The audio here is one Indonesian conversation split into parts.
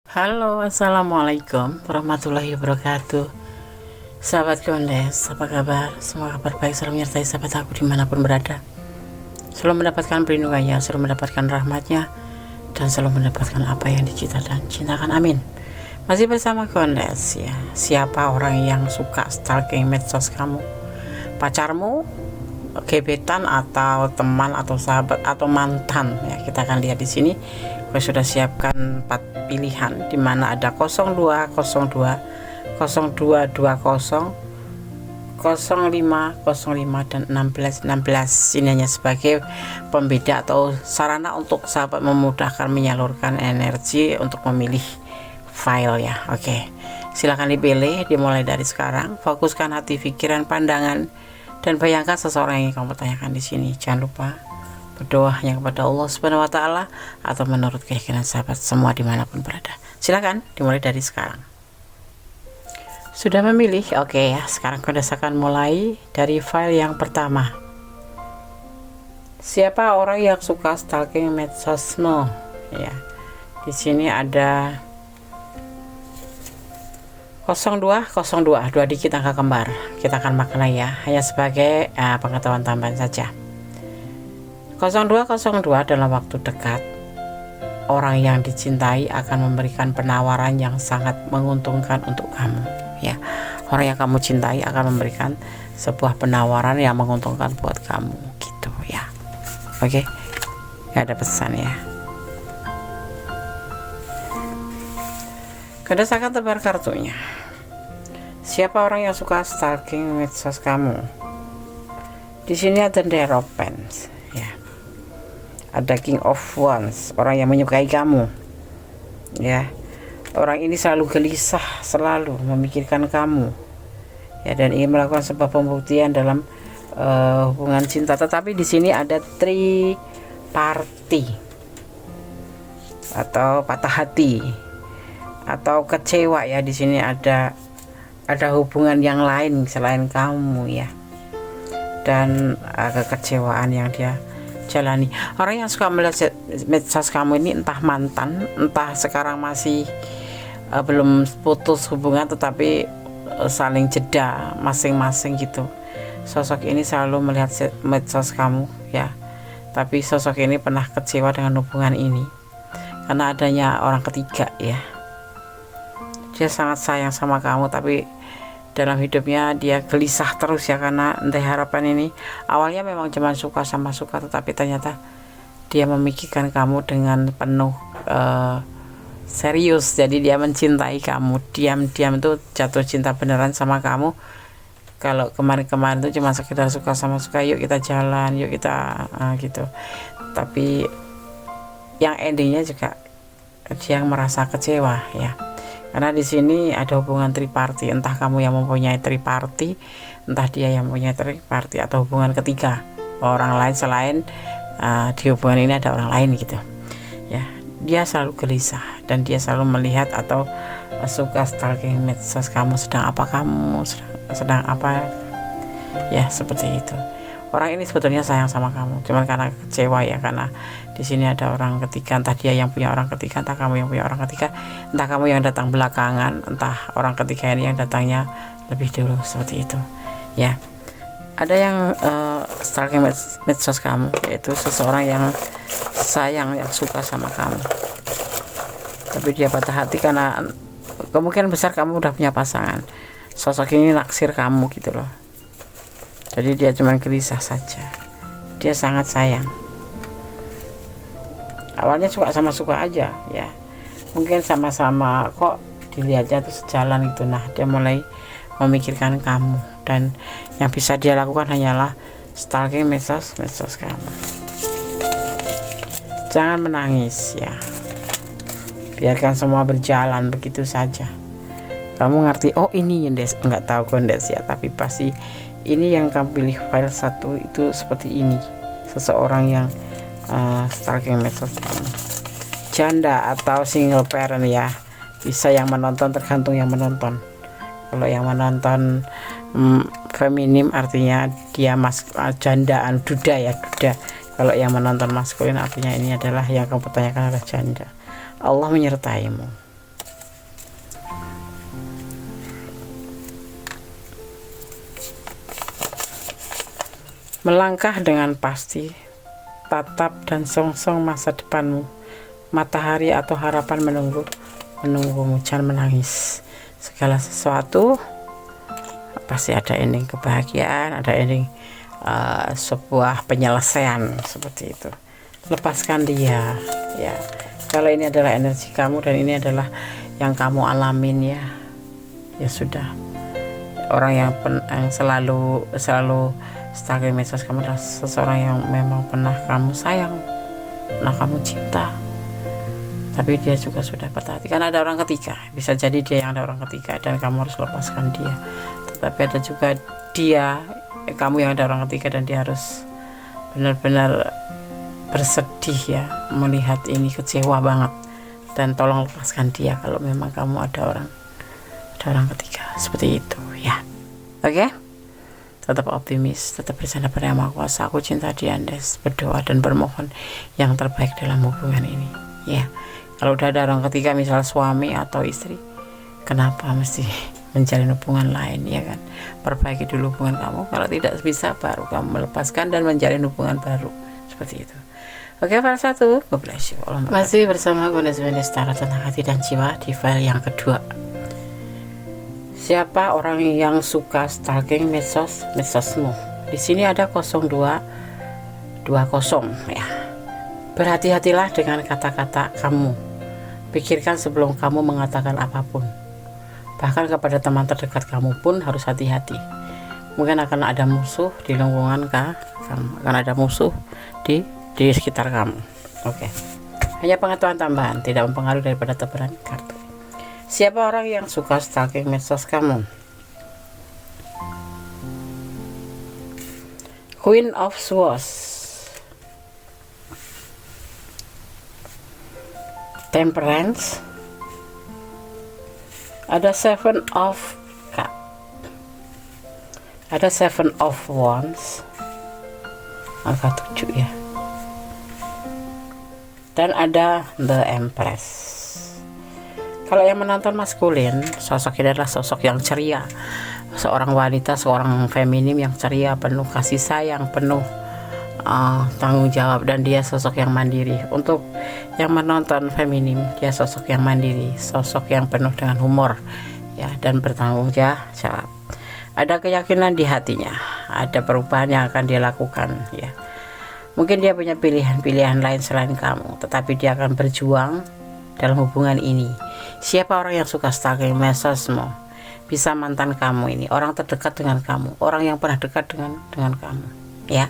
Halo, assalamualaikum warahmatullahi wabarakatuh. Sahabat Gondes, apa kabar? Semua kabar baik selalu menyertai sahabat aku dimanapun berada. Selalu mendapatkan perlindungannya, selalu mendapatkan rahmatnya, dan selalu mendapatkan apa yang dicita dan cintakan. Amin. Masih bersama Gondes ya. Siapa orang yang suka stalking medsos kamu? Pacarmu, gebetan, atau teman, atau sahabat, atau mantan? Ya, kita akan lihat di sini. Gue sudah siapkan 4 pilihan, dimana ada 02, 02, 0220, 05, 05, dan 16. Ini hanya sebagai pembeda atau sarana untuk sahabat memudahkan menyalurkan energi untuk memilih file ya. Oke, silahkan dipilih, dimulai dari sekarang. Fokuskan hati, pikiran, pandangan, dan bayangkan seseorang yang kamu tanyakan di sini. Jangan lupa berdoa hanya kepada Allah Subhanahu wa Ta'ala atau menurut keyakinan sahabat semua dimanapun berada. Silakan dimulai dari sekarang. Sudah memilih? Oke ya, sekarang Gondes akan mulai dari file yang pertama. Siapa orang yang suka stalking medsosmu? Ya, di sini ada 0202, 2 digit angka kembar. Kita akan maknai ya, hanya sebagai pengetahuan tambahan saja. 0202 dalam waktu dekat, orang yang dicintai akan memberikan penawaran yang sangat menguntungkan untuk kamu ya. Orang yang kamu cintai akan memberikan sebuah penawaran yang menguntungkan buat kamu gitu ya. Oke, gak ada pesan ya. Gondes akan tebar kartunya. Siapa orang yang suka stalking medsos kamu? Di sini ada Hierophant ya. Ada King of Wands, orang yang menyukai kamu ya. Orang ini selalu gelisah, selalu memikirkan kamu ya, dan ingin melakukan sebuah pembuktian dalam hubungan cinta. Tetapi di sini ada triparty atau patah hati atau kecewa ya. Di sini ada hubungan yang lain selain kamu ya, dan kekecewaan yang dia jalani. Orang yang suka melihat medsos kamu ini entah mantan, entah sekarang masih belum putus hubungan tetapi saling jeda masing-masing gitu. Sosok ini selalu melihat medsos kamu ya, tapi sosok ini pernah kecewa dengan hubungan ini karena adanya orang ketiga ya. Dia sangat sayang sama kamu, tapi dalam hidupnya dia gelisah terus ya, karena entah harapan ini awalnya memang cuma suka sama suka, tetapi ternyata dia memikirkan kamu dengan penuh serius. Jadi dia mencintai kamu, diam-diam tuh jatuh cinta beneran sama kamu. Kalau kemarin-kemarin tuh cuma sekedar suka sama suka, yuk kita jalan, yuk kita gitu, tapi yang endingnya juga dia merasa kecewa ya. Karena di sini ada hubungan triparty, entah kamu yang mempunyai triparty, entah dia yang mempunyai triparty, atau hubungan ketiga, orang lain selain di hubungan ini ada orang lain gitu ya. Dia selalu gelisah dan dia selalu melihat atau suka stalking medsos kamu. Sedang apa kamu, sedang apa ya, seperti itu. Orang ini sebetulnya sayang sama kamu, cuman karena kecewa ya, karena di sini ada orang ketiga, entah dia yang punya orang ketiga, entah kamu yang punya orang ketiga, entah kamu yang datang belakangan, entah orang ketiga ini yang datangnya lebih dulu, seperti itu ya. Ada yang stalking medsos kamu, yaitu seseorang yang sayang, yang suka sama kamu, tapi dia patah hati karena kemungkinan besar kamu udah punya pasangan. Sosok ini naksir kamu gitu loh. Jadi dia cuma gelisah saja. Dia sangat sayang. Awalnya suka sama suka aja ya. Mungkin sama-sama kok dilihatnya tuh sejalan gitu. Nah, dia mulai memikirkan kamu, dan yang bisa dia lakukan hanyalah stalking medsos kamu. Jangan menangis ya. Biarkan semua berjalan begitu saja. Kamu ngerti, oh ini Gondes, enggak tahu Gondes ya, tapi pasti ini yang kamu pilih file 1 itu seperti ini. Seseorang yang stalking medsos kamu. Janda atau single parent ya. Bisa yang menonton, tergantung yang menonton. Kalau yang menonton feminim artinya dia jandaan, duda ya, duda. Kalau yang menonton maskulin artinya ini adalah yang kamu pertanyakan adalah janda. Allah menyertaimu. melangkah dengan pasti, tatap dan songsong masa depanmu. Matahari atau harapan menunggumu. Jangan menangis. Segala sesuatu pasti ada ending kebahagiaan, ada ending sebuah penyelesaian seperti itu. Lepaskan dia ya. Kalau ini adalah energi kamu dan ini adalah yang kamu alamin ya, ya sudah. Orang yang selalu stalking medsos kamu adalah seseorang yang memang pernah kamu sayang, pernah kamu cinta, tapi dia juga sudah patah hati. Karena ada orang ketiga, bisa jadi dia yang ada orang ketiga dan kamu harus lepaskan dia. Tetapi ada juga dia, kamu yang ada orang ketiga dan dia harus benar-benar bersedih ya melihat ini, kecewa banget, dan tolong lepaskan dia kalau memang kamu ada orang ketiga seperti itu ya. Oke? Tetap optimis, tetap bersandar pada Yang Maha Kuasa. Aku cinta Diandes, berdoa dan bermohon yang terbaik dalam hubungan ini ya. Kalau udah ada orang ketiga, misal suami atau istri, kenapa mesti menjalin hubungan lain ya kan? Perbaiki dulu hubungan kamu, kalau tidak bisa baru kamu melepaskan dan menjalin hubungan baru seperti itu. Oke, para satu, God bless you. Masih bersama Gunda Stara tentang hati dan jiwa di file yang kedua. Siapa orang yang suka stalking medsosmu? Di sini ada 0220 ya. Berhati-hatilah dengan kata-kata kamu. Pikirkan sebelum kamu mengatakan apapun. Bahkan kepada teman terdekat kamu pun harus hati-hati. Mungkin akan ada musuh di lingkungan kamu, akan ada musuh di sekitar kamu. Oke. Hanya pengetahuan tambahan, tidak mempengaruhi daripada tebaran kartu. Siapa orang yang suka stalking medsos kamu? Queen of Swords, Temperance, ada Seven of Cup, ada Seven of Wands, angka 7 ya, dan ada The Empress. Kalau yang menonton maskulin, sosok ini adalah sosok yang ceria, seorang wanita, seorang feminim yang ceria, penuh kasih sayang, penuh tanggung jawab, dan dia sosok yang mandiri. Untuk yang menonton feminim, dia sosok yang mandiri, sosok yang penuh dengan humor ya, dan bertanggung jawab. Ada keyakinan di hatinya, ada perubahan yang akan dia lakukan ya. Mungkin dia punya pilihan-pilihan lain selain kamu, tetapi dia akan berjuang dalam hubungan ini. Siapa orang yang suka stalking medsosmu? Bisa mantan kamu ini, orang terdekat dengan kamu, orang yang pernah dekat dengan kamu ya.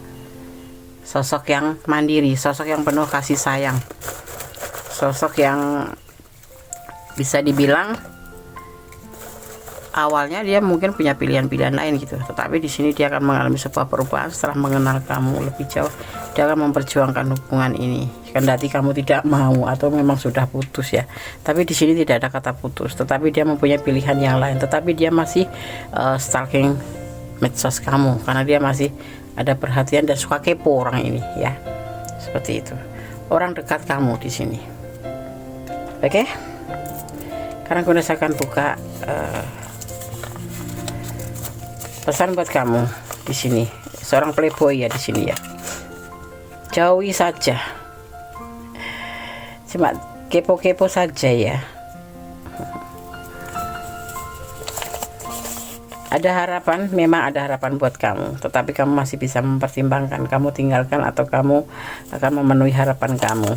Sosok yang mandiri, sosok yang penuh kasih sayang, sosok yang bisa dibilang awalnya dia mungkin punya pilihan-pilihan lain gitu, tetapi di sini dia akan mengalami sebuah perubahan setelah mengenal kamu lebih jauh. Dia akan memperjuangkan hubungan ini, kendati kamu tidak mau atau memang sudah putus ya. Tapi di sini tidak ada kata putus, tetapi dia mempunyai pilihan yang lain, tetapi dia masih stalking medsos kamu karena dia masih ada perhatian dan suka kepo orang ini ya. Seperti itu. Orang dekat kamu di sini. Oke? Karena saya akan buka pesan buat kamu di sini. Seorang playboy ya di sini ya. Jauhi saja. Cuma kepo-kepo saja ya. Ada harapan, memang ada harapan buat kamu, tetapi kamu masih bisa mempertimbangkan, kamu tinggalkan atau kamu akan memenuhi harapan kamu.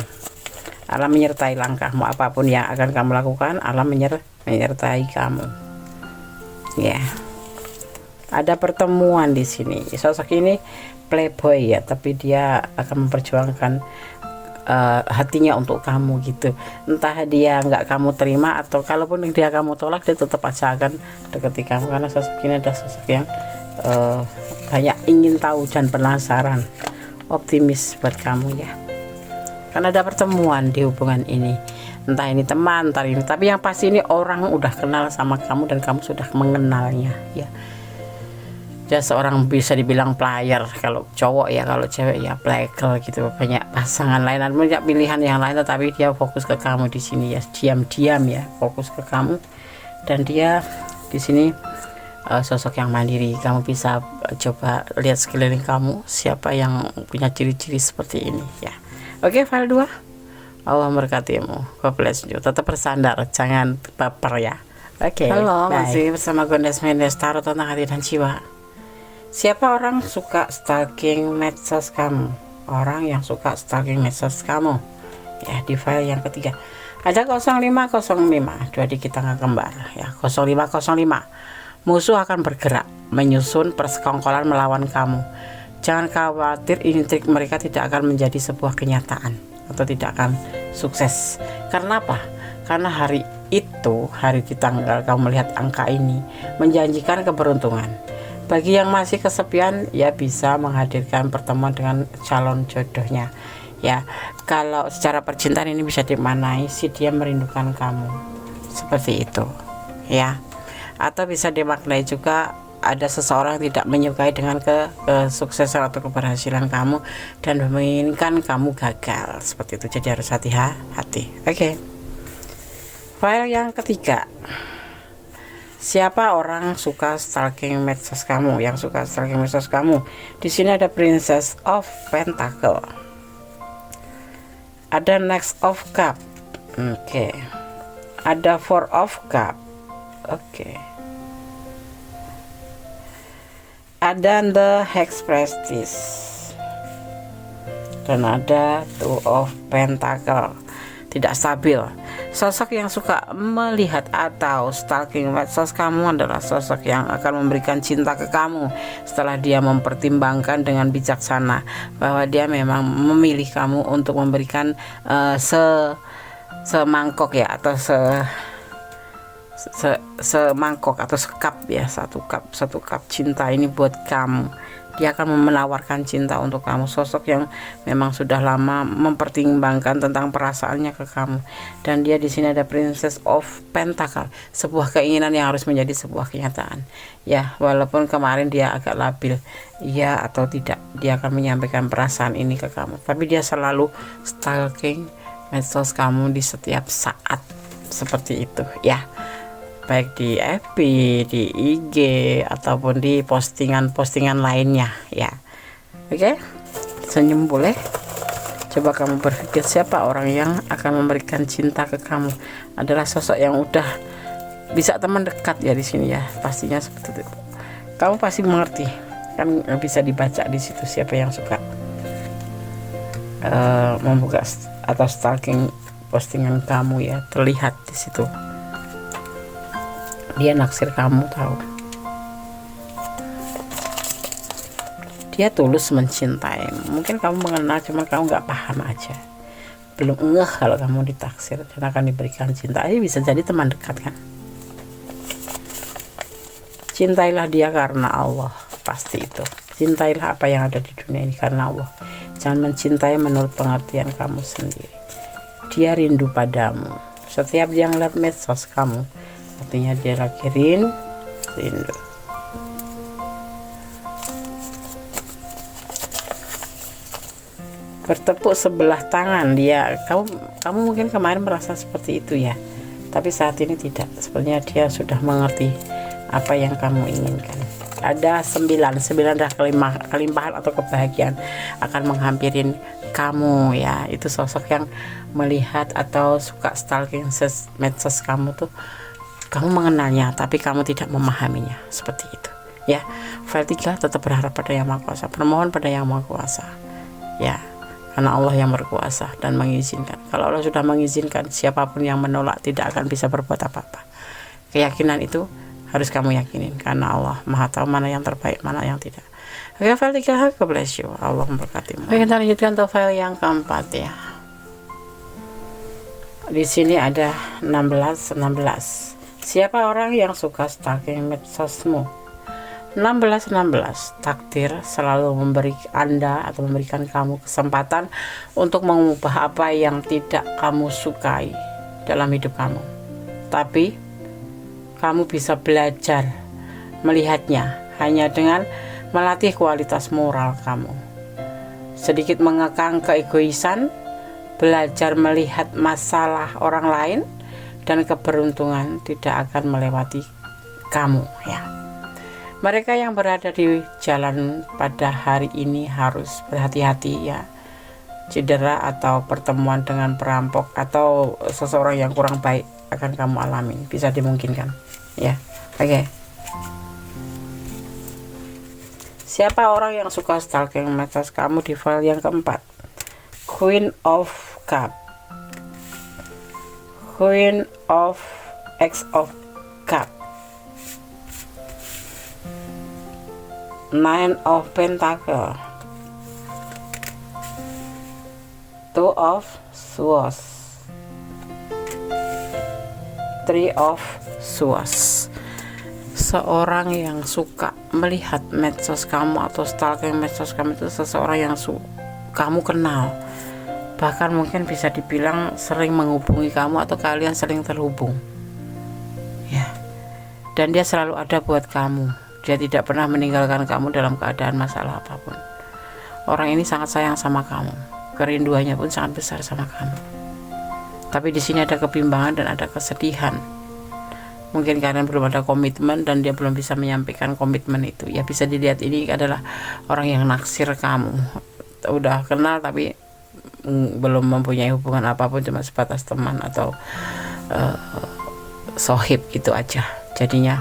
Alam menyertai langkahmu, apapun yang akan kamu lakukan, alam menyertai kamu ya. Ada pertemuan di sini. Sosok ini playboy ya, tapi dia akan memperjuangkan hatinya untuk kamu gitu. Entah dia nggak kamu terima atau kalaupun dia kamu tolak, dia tetap aja akan deketi kamu karena sosok ini adalah sosok yang banyak ingin tahu dan penasaran. Optimis buat kamu ya. Karena ada pertemuan di hubungan ini. Entah ini teman, entah ini, tapi yang pasti ini orang udah kenal sama kamu dan kamu sudah mengenalnya ya. Dia seorang bisa dibilang player kalau cowok ya, kalau cewek ya playgirl gitu, banyak pasangan lain dan banyak pilihan yang lain, tetapi dia fokus ke kamu di sini ya, diam-diam ya fokus ke kamu, dan dia di sini sosok yang mandiri. Kamu bisa coba lihat sekeliling kamu siapa yang punya ciri-ciri seperti ini ya. Oke, file 2. Allah memberkatimu. God bless you. Tetap bersandar, jangan baper ya. Oke. Halo, masih bersama Gondes Mendes Tarot tentang hati dan jiwa. Siapa orang suka stalking medsos kamu? Orang yang suka stalking medsos kamu. Ya, di file yang ketiga. Ada 0505, 2 digit tanggal kembar ya. 0505. Musuh akan bergerak menyusun persekongkolan melawan kamu. Jangan khawatir, intrik mereka tidak akan menjadi sebuah kenyataan atau tidak akan sukses. Karena apa? Karena hari itu, hari di tanggal kamu melihat angka ini menjanjikan keberuntungan. Bagi yang masih kesepian, ya bisa menghadirkan pertemuan dengan calon jodohnya. Ya, kalau secara percintaan ini bisa dimaknai si dia merindukan kamu. Seperti itu. Ya. Atau bisa dimaknai juga ada seseorang yang tidak menyukai dengan kesuksesan atau keberhasilan kamu dan menginginkan kamu gagal. Seperti itu, jadi harus hati-hati. Oke. File yang ketiga. Siapa orang suka stalking medsos kamu? Yang suka stalking medsos kamu? Di sini ada Princess of Pentacle. Ada Next of Cup. Oke. Ada Four of Cup. Oke. Ada The Hex Prestige. Dan ada Two of Pentacle. Tidak stabil. Sosok yang suka melihat atau stalking medsos kamu adalah sosok yang akan memberikan cinta ke kamu setelah dia mempertimbangkan dengan bijaksana bahwa dia memang memilih kamu untuk memberikan semangkok ya, atau semangkok atau sekap ya, satu cup cinta ini buat kamu. Dia akan menawarkan cinta untuk kamu, sosok yang memang sudah lama mempertimbangkan tentang perasaannya ke kamu. Dan dia di sini ada Princess of Pentacle, sebuah keinginan yang harus menjadi sebuah kenyataan. Ya, walaupun kemarin dia agak labil, ya atau tidak, dia akan menyampaikan perasaan ini ke kamu. Tapi dia selalu stalking medsos kamu di setiap saat, seperti itu ya. Baik di FB, di IG, ataupun di postingan-postingan lainnya ya. Oke, senyum boleh. Coba kamu berpikir siapa orang yang akan memberikan cinta ke kamu. Adalah sosok yang udah bisa teman dekat ya di sini ya. Pastinya seperti itu. Kamu pasti mengerti kan, bisa dibaca di situ siapa yang suka membuka atau stalking postingan kamu ya. Terlihat di situ. Dia naksir kamu, tahu. Dia tulus mencintai. Mungkin kamu mengenal, cuma kamu nggak paham aja. Belum ngeh kalau kamu ditaksir dan akan diberikan cinta. Ini bisa jadi teman dekat kan. Cintailah dia karena Allah, pasti itu. Cintailah apa yang ada di dunia ini karena Allah. Jangan mencintai menurut pengertian kamu sendiri. Dia rindu padamu. Setiap dia ngeliat medsos kamu, artinya dia lagi rindu. Bertepuk sebelah tangan dia. Kamu mungkin kemarin merasa seperti itu ya, tapi saat ini tidak. Sebenarnya dia sudah mengerti apa yang kamu inginkan. Ada 9 adalah kelimpahan atau kebahagiaan akan menghampirin kamu ya. Itu sosok yang melihat atau suka stalking medsos kamu tuh. Kamu mengenalnya tapi kamu tidak memahaminya, seperti itu ya. File 3, tetap berharap pada Yang Maha Kuasa, permohon pada Yang Maha Kuasa ya, karena Allah yang berkuasa dan mengizinkan. Kalau Allah sudah mengizinkan, siapapun yang menolak tidak akan bisa berbuat apa-apa. Keyakinan itu harus kamu yakinin, karena Allah Maha tahu mana yang terbaik, mana yang tidak. Oke, file 3, God bless you. Allah memberkatimu. Oke, kita lanjutkan ke file yang keempat ya. Di sini ada 16. Siapa orang yang suka stalking medsosmu? 16. Takdir selalu memberi Anda atau memberikan kamu kesempatan untuk mengubah apa yang tidak kamu sukai dalam hidup kamu. Tapi kamu bisa belajar melihatnya hanya dengan melatih kualitas moral kamu. Sedikit mengekang keegoisan, belajar melihat masalah orang lain, dan keberuntungan tidak akan melewati kamu ya. Mereka yang berada di jalan pada hari ini harus berhati-hati ya. Cedera atau pertemuan dengan perampok atau seseorang yang kurang baik akan kamu alami, bisa dimungkinkan ya. Oke. Siapa orang yang suka stalking medsos kamu di file yang keempat? Queen of Cup, Queen of X of Cup, Nine of Pentacle, Two of Swords, Three of Swords. Seorang yang suka melihat medsos kamu atau stalking medsos kamu itu seseorang yang kamu kenal, bahkan mungkin bisa dibilang sering menghubungi kamu atau kalian sering terhubung ya, dan dia selalu ada buat kamu. Dia tidak pernah meninggalkan kamu dalam keadaan masalah apapun. Orang ini sangat sayang sama kamu, kerinduannya pun sangat besar sama kamu. Tapi di sini ada kebimbangan dan ada kesedihan. Mungkin kalian belum ada komitmen dan dia belum bisa menyampaikan komitmen itu. Ya bisa dilihat ini adalah orang yang naksir kamu. Udah kenal tapi belum mempunyai hubungan apapun, cuma sebatas teman atau sohib gitu aja. Jadinya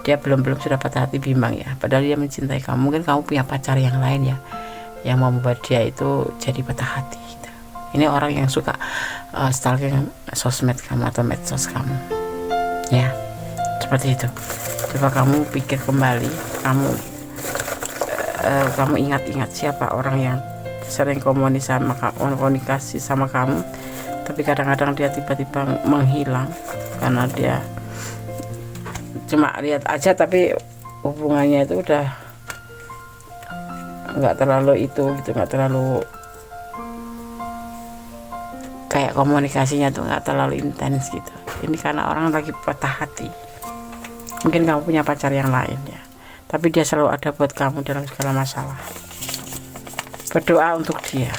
dia belum sudah patah hati, bimbang ya, padahal dia mencintai kamu. Mungkin kamu punya pacar yang lain ya, yang membuat dia itu jadi patah hati gitu. Ini orang yang suka stalking sosmed kamu atau medsos kamu ya, seperti itu. Coba kamu pikir kembali, kamu ingat-ingat siapa orang yang sering komunikasi sama kamu, tapi kadang-kadang dia tiba-tiba menghilang karena dia cuma lihat aja, tapi hubungannya itu udah nggak terlalu itu gitu, nggak terlalu kayak komunikasinya tuh nggak terlalu intens gitu. Ini karena orang lagi patah hati. Mungkin kamu punya pacar yang lain ya, tapi dia selalu ada buat kamu dalam segala masalah. Berdoa untuk dia.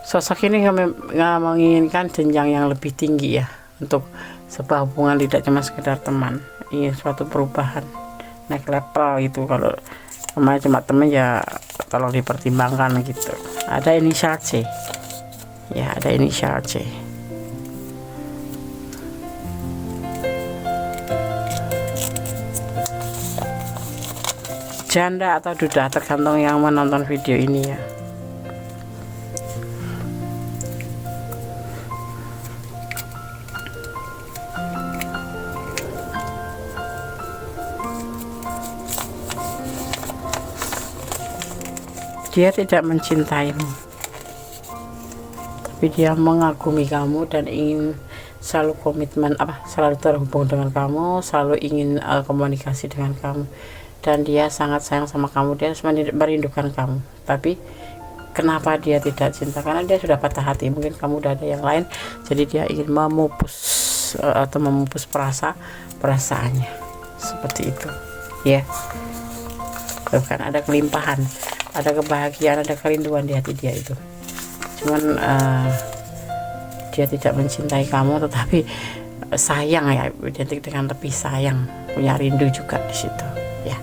Sosok ini nggak menginginkan jenjang yang lebih tinggi ya, untuk sebuah hubungan tidak cuma sekedar teman, ingin suatu perubahan, naik level gitu. Kalau kemarin cuma teman ya tolong dipertimbangkan gitu. Ada inisial C ya, ada inisial C. Janda atau duda tergantung yang menonton video ini ya. Dia tidak mencintaimu, tapi dia mengagumi kamu dan ingin selalu komitmen, selalu terhubung dengan kamu, selalu ingin komunikasi dengan kamu, dan dia sangat sayang sama kamu. Dia merindukan kamu, tapi kenapa dia tidak cinta? Karena dia sudah patah hati. Mungkin kamu udah ada yang lain, jadi dia ingin memupus perasaannya, seperti itu ya. Bukan ada kelimpahan, ada kebahagiaan, ada kerinduan di hati dia itu. Cuman dia tidak mencintai kamu, tetapi sayang ya, identik dengan lebih sayang, punya rindu juga di situ ya.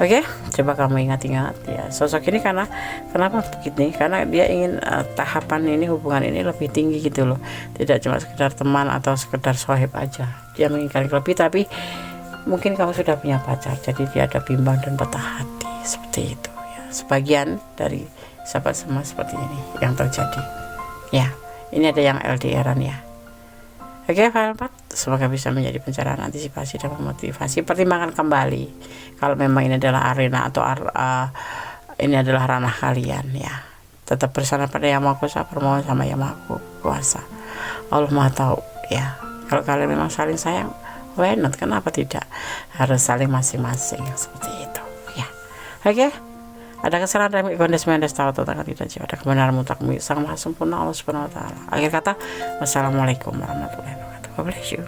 Oke, coba kamu ingat-ingat ya sosok ini. Karena kenapa begini? Karena dia ingin tahapan ini, hubungan ini lebih tinggi gitu loh, tidak cuma sekedar teman atau sekedar sohib aja. Dia menginginkan lebih, tapi mungkin kamu sudah punya pacar, jadi dia ada bimbang dan patah hati seperti itu ya. Sebagian dari sahabat semua seperti ini yang terjadi ya. Ini ada yang LDRan ya. Oke, file 4 semoga bisa menjadi pencerahan, antisipasi dan memotivasi. Pertimbangkan kembali kalau memang ini adalah arena atau ini adalah ranah kalian ya. Tetap bersandar pada Yang Maha Kuasa, permohon sama Yang Maha Kuasa. Allah Maha tahu ya. Kalau kalian memang saling sayang, why not? Kenapa tidak? Harus saling masing-masing seperti itu ya. Oke, ada kesalahan dalam ibadah semuanya tahu tentang tidak jauh, ada kebenaran mutlak Sang Maha Sempurna Allah Subhanahu wa taala. Akhir kata, wassalamualaikum warahmatullahi wabarakatuh. God bless you.